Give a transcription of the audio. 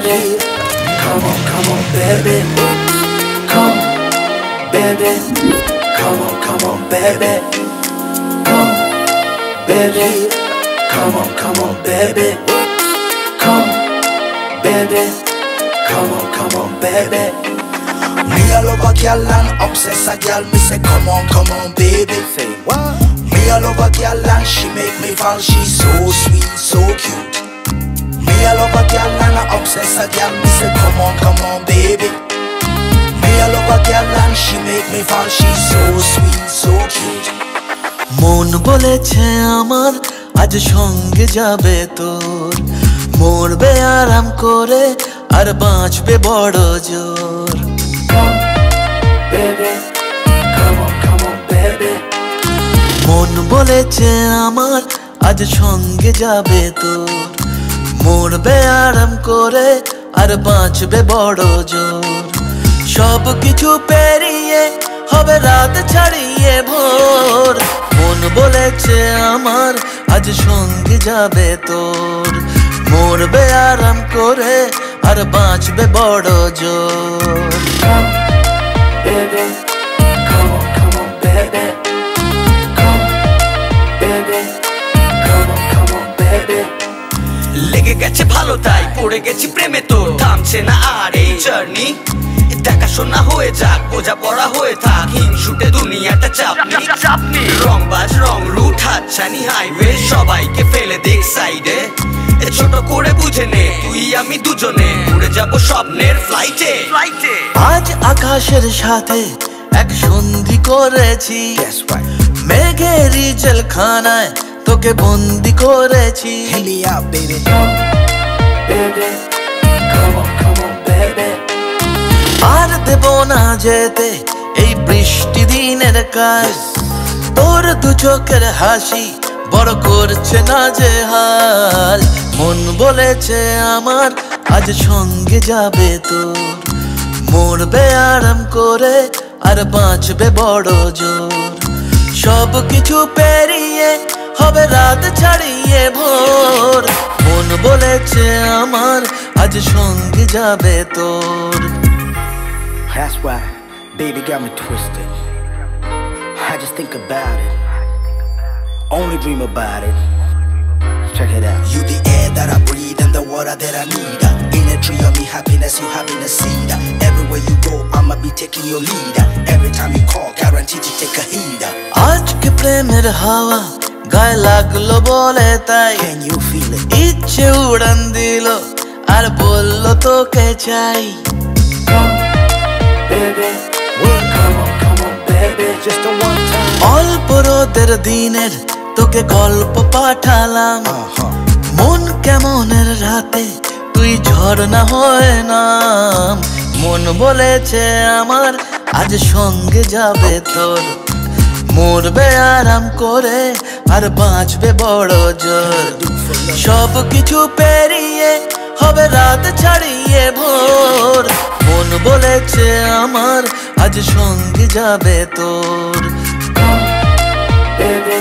baby. Come on, baby. Come, baby. Come on, baby. Come, baby. Come on, baby. Come, baby. Come on, baby. Me all over girl and obsess a girl. Me say come on, baby. Say what? Me all over girl and she make me fall. She's so sweet, so cute. Me all over girl and I obsess a girl. Me say come on, baby. Me all over girl and she make me fall. She's so sweet, so cute. মন বলেছে আমার আজ সঙ্গে যাবে তোর, মরবে আরাম করে আর বাঁচবে বড় জোর। Come, baby. Come on, baby. মন বলেছে আমার আজ সঙ্গে যাবে তোর, মরবে আরাম করে আর বাঁচবে বড় জোর। সব কিছু পেরিয়ে হবে রাত ছাড়িয়ে ভোর। মন বলেছে আমার আজ সঙ্গে যাবে তোর, মরবে আরাম করে আর বাঁচবে বড় জোর। Come, baby. Come on, baby. Come, baby. Come on, baby. লেগে গেছে ভালো তাই পড়ে গেছি প্রেমে, তোর থামছে না আর এই জার্নি। দেখাশোনা হয়ে যাক, বোঝা পড়া হয়ে থাক, হিংসুটে দুনিয়াটা চাপনি। রংবাজ রং রুট হাতছানি হাইওয়ে, সবাইকে ফেলে দেখ সাইডে। ছোট করে বুঝে নে তুই আমি দুজনে উড়ে যাব স্বপ্নের ফ্লাইটে। আজ আকাশের সাথে এক সন্ধি করেছি, মেঘের জেলখানায় তোকে বন্দি করেছি। Hit me out, baby. Come, baby. Come on, baby. আর দেব না যেতে এই বৃষ্টি দিনের কাজ, তোর দু চোখের হাসি বড় করছে না যে হাল। মন বলেছে আমার আজ সঙ্গে যাবে তোর, মরবে আরাম করে আর বাঁচবে বড় জোর। সব কিছু পেরিয়ে হবে রাত ছাড়িয়ে ভোর। মন বলেছে আমার আজ সঙ্গে যাবে তোর। That's why baby got me twisted. I just think about it, only dream about it. Check it out. You the air that I breathe and the water that I need. In a tree of me happiness, you having a seed. Everywhere you go, I'ma be taking your lead. Every time you call, guaranteed to take a heed. আজকে প্রেমের হাওয়া গায়ে লাগলো বলে তাই, Can you feel it? ইচ্ছে উড়ান দিল আর বললো তোকে চাই। Come, baby. Come on, baby. Just a one time. অল্প রোদের দিনের তোকে গল্প পাঠালাম, মন কেমনের রাতে তুই ঝর্ণা হয়ে নাম। মন বলেছে আমার আজ সঙ্গে যাবে তোর, মরবে আরাম করে আর বাঁচবে বড় জোর। সব কিছু পেরিয়ে হবে রাত ছাড়িয়ে ভোর। মন বলেছে আমার আজ সঙ্গে যাবে তোর। Come, baby.